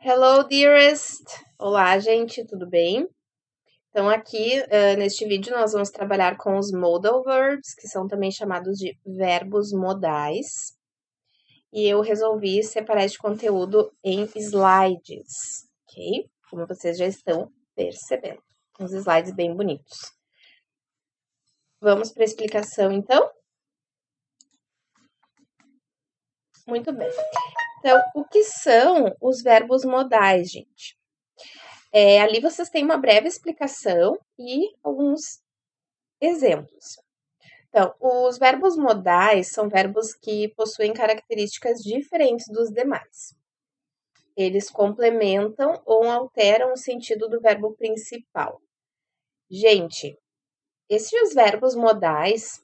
Hello, dearest! Olá, gente, tudo bem? Então, aqui, neste vídeo, nós vamos trabalhar com os modal verbs, que são também chamados de verbos modais. E eu resolvi separar este conteúdo em slides, ok? Como vocês já estão percebendo. Uns slides bem bonitos. Vamos para a explicação, então? Muito bem. Então, o que são os verbos modais, gente? Ali vocês têm uma breve explicação e alguns exemplos. Então, os verbos modais são verbos que possuem características diferentes dos demais. Eles complementam ou alteram o sentido do verbo principal. Gente, esses verbos modais,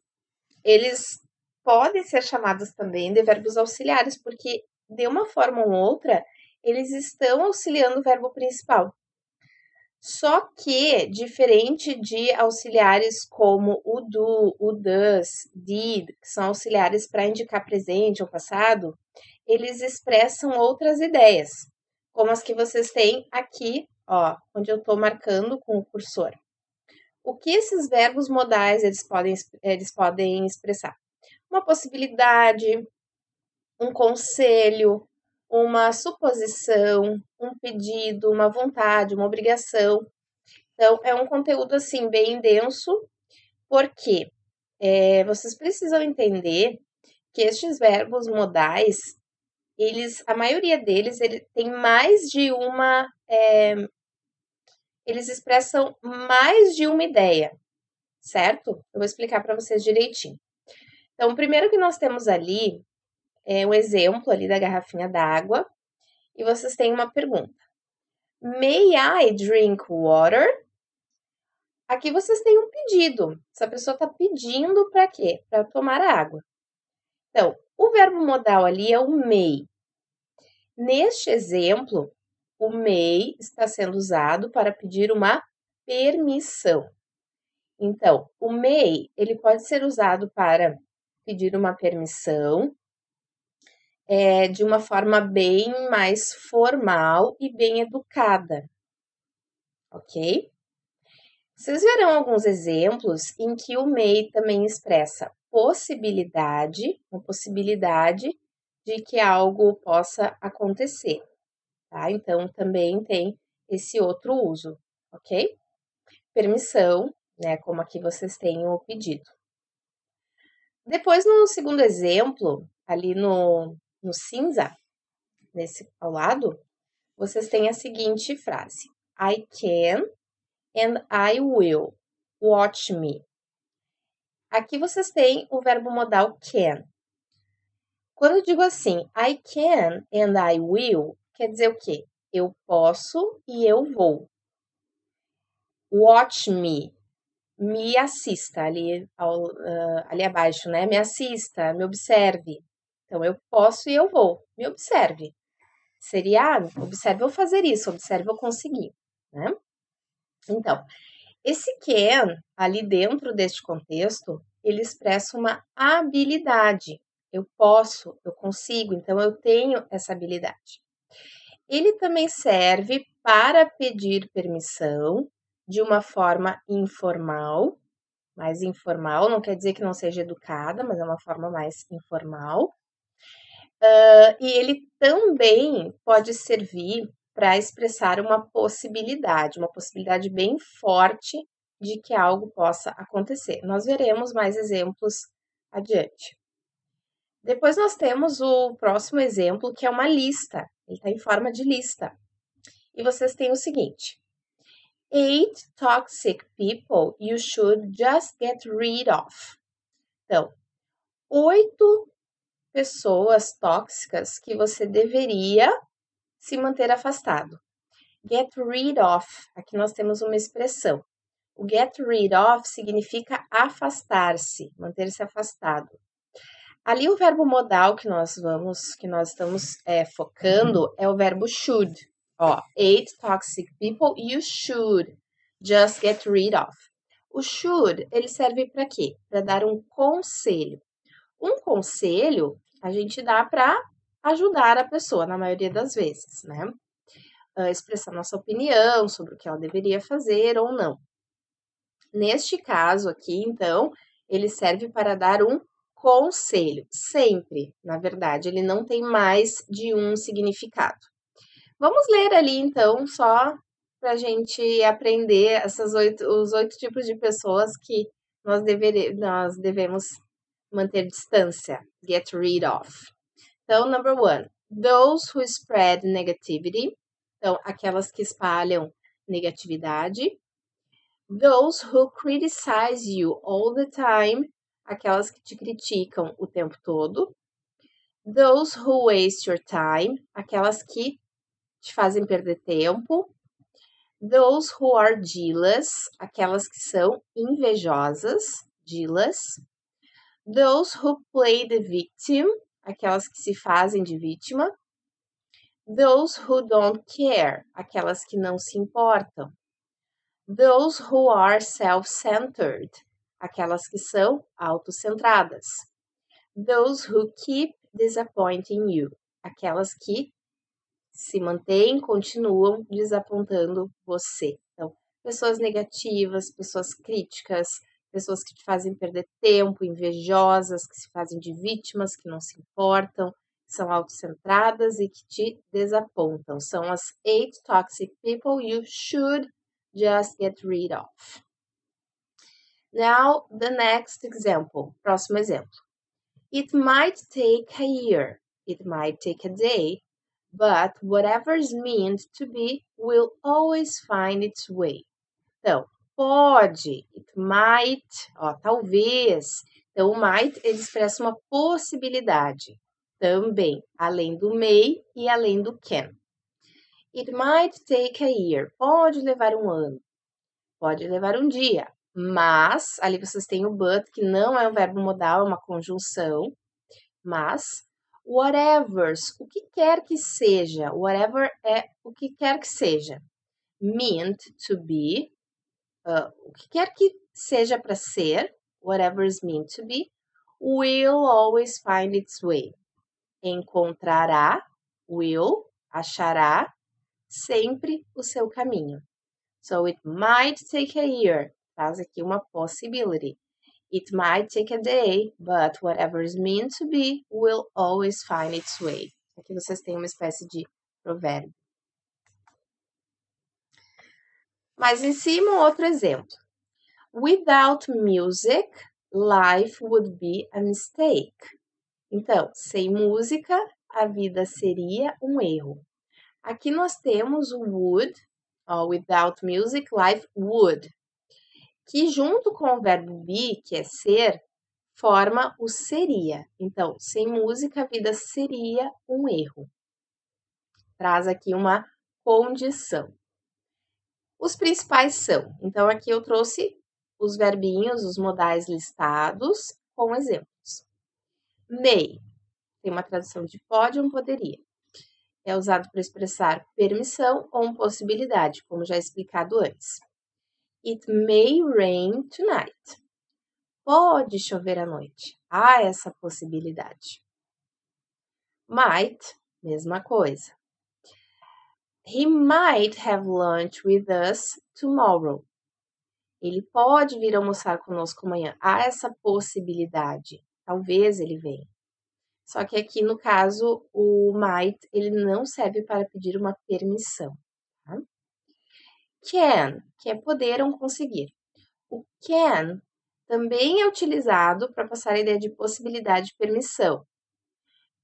eles podem ser chamados também de verbos auxiliares, porque de uma forma ou outra, eles estão auxiliando o verbo principal. Só que, diferente de auxiliares como o do, o does, did, que são auxiliares para indicar presente ou passado, eles expressam outras ideias, como as que vocês têm aqui, ó, onde eu estou marcando com o cursor. O que esses verbos modais eles podem expressar? Uma possibilidade, um conselho, uma suposição, um pedido, uma vontade, uma obrigação. Então, é um conteúdo, assim, bem denso, porque vocês precisam entender que estes verbos modais, a maioria deles, ele tem mais de uma, eles expressam mais de uma ideia, certo? Eu vou explicar para vocês direitinho. Então, o primeiro que nós temos ali é um exemplo ali da garrafinha d'água, e vocês têm uma pergunta. May I drink water? Aqui vocês têm um pedido. Essa pessoa está pedindo para quê? Para tomar água. Então, o verbo modal ali é o may. Neste exemplo, o may está sendo usado para pedir uma permissão. Então, o may, ele pode ser usado para pedir uma permissão de uma forma bem mais formal e bem educada, ok? Vocês verão alguns exemplos em que o may também expressa possibilidade, uma possibilidade de que algo possa acontecer, tá? Então, também tem esse outro uso, ok? Permissão, né? Como aqui vocês têm o pedido. Depois, no segundo exemplo, ali no cinza, nesse ao lado, vocês têm a seguinte frase: I can and I will. Watch me. Aqui vocês têm o verbo modal can. Quando eu digo assim, I can and I will, quer dizer o quê? Eu posso e eu vou. Watch me. Me assista ali, ali abaixo, né? Me assista, me observe. Então, eu posso e eu vou. Me observe. Seria, observe eu fazer isso, observe eu conseguir, né? Então, esse can, ali dentro deste contexto, ele expressa uma habilidade. Eu posso, eu consigo, então eu tenho essa habilidade. Ele também serve para pedir permissão de uma forma informal, mais informal, não quer dizer que não seja educada, mas é uma forma mais informal. E ele também pode servir para expressar uma possibilidade bem forte de que algo possa acontecer. Nós veremos mais exemplos adiante. Depois nós temos o próximo exemplo, que é uma lista. Ele está em forma de lista. E vocês têm o seguinte: 8 toxic people you should just get rid of. Então, 8 pessoas tóxicas que você deveria se manter afastado. Get rid of, aqui nós temos uma expressão. O get rid of significa afastar-se, manter-se afastado. Ali o verbo modal que nós estamos focando é o verbo should. Ó, 8 toxic people you should just get rid of. O should, ele serve para quê? Para dar um conselho. Um conselho a gente dá para ajudar a pessoa, na maioria das vezes, né? expressar nossa opinião sobre o que ela deveria fazer ou não. Neste caso aqui, então, ele serve para dar um conselho, sempre, na verdade, ele não tem mais de um significado. Vamos ler ali, então, só para a gente aprender os 8 tipos de pessoas que nós devemos manter distância, get rid of. Então, number 1, those who spread negativity, então, aquelas que espalham negatividade. Those who criticize you all the time, aquelas que te criticam o tempo todo. Those who waste your time, aquelas que te fazem perder tempo. Those who are jealous, aquelas que são invejosas, jealous. Those who play the victim, aquelas que se fazem de vítima. Those who don't care, aquelas que não se importam. Those who are self-centered, aquelas que são autocentradas. Those who keep disappointing you, aquelas que se mantêm, continuam desapontando você. Então, pessoas negativas, pessoas críticas, pessoas que te fazem perder tempo, invejosas, que se fazem de vítimas, que não se importam, que são autocentradas e que te desapontam. São as 8 toxic people you should just get rid of. Now, the next example. Próximo exemplo. It might take a year. It might take a day. But whatever is meant to be will always find its way. Então, pode, it might, talvez. Então, o might, ele expressa uma possibilidade. Também, além do may e além do can. It might take a year. Pode levar um ano. Pode levar um dia. Mas, ali vocês têm o but, que não é um verbo modal, é uma conjunção. Mas, whatevers, o que quer que seja, whatever é o que quer que seja, meant to be, o que quer que seja para ser, whatever is meant to be, will always find its way. Encontrará, will, achará, sempre o seu caminho. So, it might take a year, traz aqui uma possibility. It might take a day, but whatever is meant to be will always find its way. Aqui vocês têm uma espécie de provérbio. Mas em cima, outro exemplo. Without music, life would be a mistake. Então, sem música, a vida seria um erro. Aqui nós temos o would, without music, life would, que junto com o verbo be, que é ser, forma o seria. Então, sem música, a vida seria um erro. Traz aqui uma condição. Os principais são, então aqui eu trouxe os verbinhos, os modais listados com exemplos. May, tem uma tradução de pode ou poderia. É usado para expressar permissão ou possibilidade, como já explicado antes. It may rain tonight. Pode chover à noite. Há essa possibilidade. Might, mesma coisa. He might have lunch with us tomorrow. Ele pode vir almoçar conosco amanhã. Há essa possibilidade. Talvez ele venha. Só que aqui, no caso, o might, ele não serve para pedir uma permissão. Tá? Can, que é poder ou conseguir. O can também é utilizado para passar a ideia de possibilidade de permissão.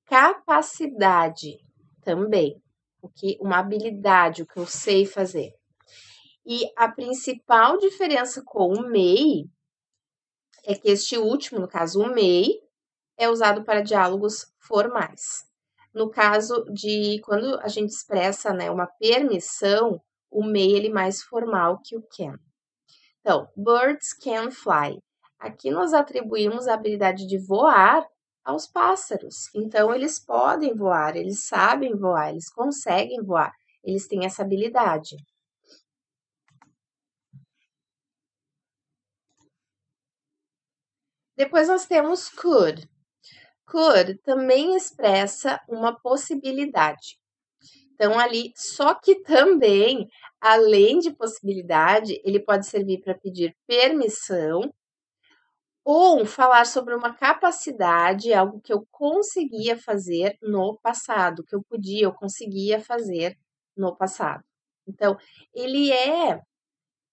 Capacidade, também. Uma habilidade, o que eu sei fazer. E a principal diferença com o may é que este último, no caso o may, é usado para diálogos formais. No caso de quando a gente expressa, né, uma permissão, o may ele é mais formal que o can. Então, birds can fly. Aqui nós atribuímos a habilidade de voar aos pássaros. Então, eles podem voar, eles sabem voar, eles conseguem voar, eles têm essa habilidade. Depois nós temos could. Could também expressa uma possibilidade. Então, ali, só que também, além de possibilidade, ele pode servir para pedir permissão ou falar sobre uma capacidade, algo que eu conseguia fazer no passado, que eu podia, eu conseguia fazer no passado. Então, ele é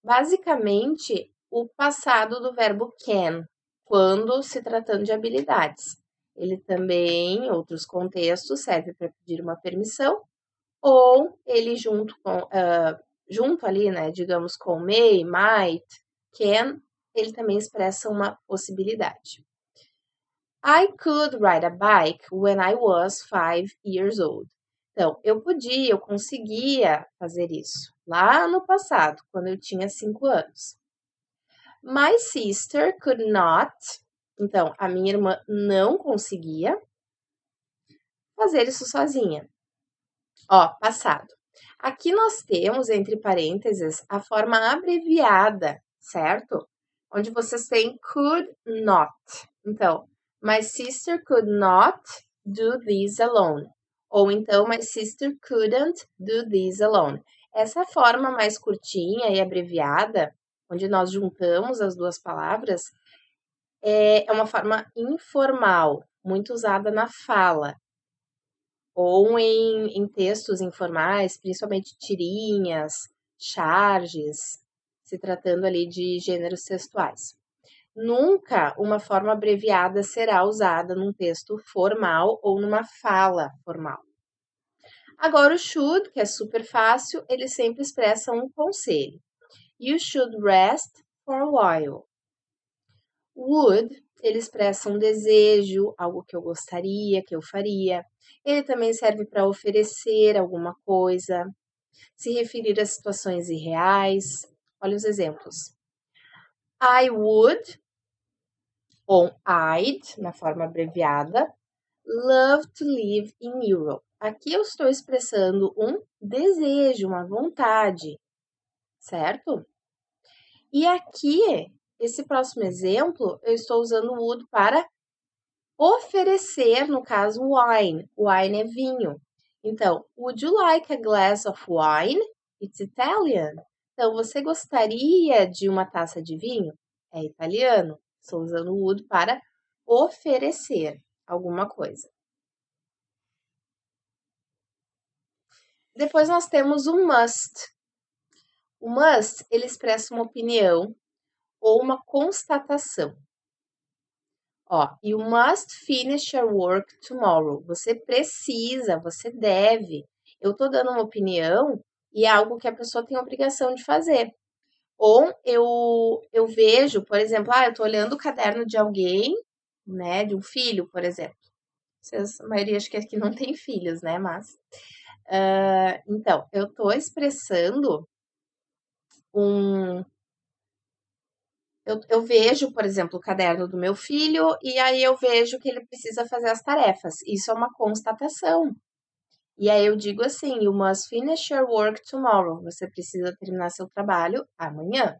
basicamente o passado do verbo can, quando se tratando de habilidades. Ele também, em outros contextos, serve para pedir uma permissão, ou ele junto ali, né, digamos, com may, might, can, ele também expressa uma possibilidade. I could ride a bike when I was 5 years old. Então, eu conseguia fazer isso lá no passado, quando eu tinha 5 anos. My sister could not. Então, a minha irmã não conseguia fazer isso sozinha. Ó, passado. Aqui nós temos, entre parênteses, a forma abreviada, certo? Onde vocês têm could not. Então, my sister could not do this alone. Ou então, my sister couldn't do this alone. Essa forma mais curtinha e abreviada, onde nós juntamos as duas palavras, é uma forma informal, muito usada na fala ou em textos informais, principalmente tirinhas, charges, se tratando ali de gêneros textuais. Nunca uma forma abreviada será usada num texto formal ou numa fala formal. Agora, o should, que é super fácil, ele sempre expressa um conselho. You should rest for a while. Would, ele expressa um desejo, algo que eu gostaria, que eu faria. Ele também serve para oferecer alguma coisa, se referir a situações irreais. Olha os exemplos. I would, ou I'd, na forma abreviada, love to live in Europe. Aqui eu estou expressando um desejo, uma vontade, certo? E aqui, esse próximo exemplo, eu estou usando o would para oferecer, no caso, wine. Wine é vinho. Então, would you like a glass of wine? It's Italian. Então, você gostaria de uma taça de vinho? É italiano. Estou usando o would para oferecer alguma coisa. Depois nós temos o must. O must, ele expressa uma opinião ou uma constatação. Ó, you must finish your work tomorrow. Você precisa, você deve. Eu tô dando uma opinião e é algo que a pessoa tem a obrigação de fazer. Ou eu vejo, por exemplo, eu tô olhando o caderno de alguém, né, de um filho, por exemplo. Vocês, a maioria acho que aqui não tem filhos, né, mas... então, eu tô expressando um... Eu vejo, por exemplo, o caderno do meu filho e aí eu vejo que ele precisa fazer as tarefas. Isso é uma constatação. E aí eu digo assim: You must finish your work tomorrow. Você precisa terminar seu trabalho amanhã.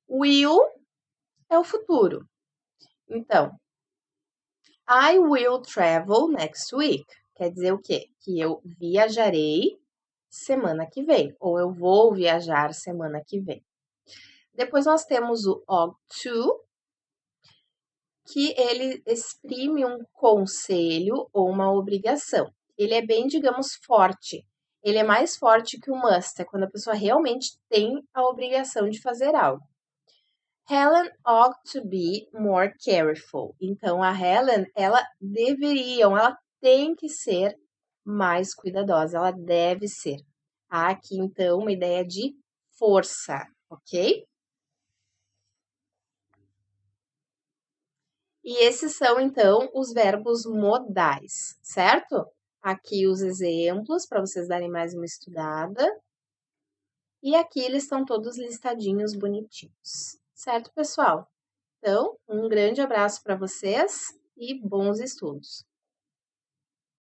Will é o futuro. Então, I will travel next week. Quer dizer o quê? Que eu viajarei semana que vem. Ou eu vou viajar semana que vem. Depois nós temos o ought to, que ele exprime um conselho ou uma obrigação. Ele é bem, digamos, forte. Ele é mais forte que o must, é quando a pessoa realmente tem a obrigação de fazer algo. Helen ought to be more careful. Então, a Helen, ela tem que ser mais cuidadosa, ela deve ser. Há aqui, então, uma ideia de força, ok? E esses são, então, os verbos modais, certo? Aqui os exemplos para vocês darem mais uma estudada. E aqui eles estão todos listadinhos bonitinhos. Certo, pessoal? Então, um grande abraço para vocês e bons estudos!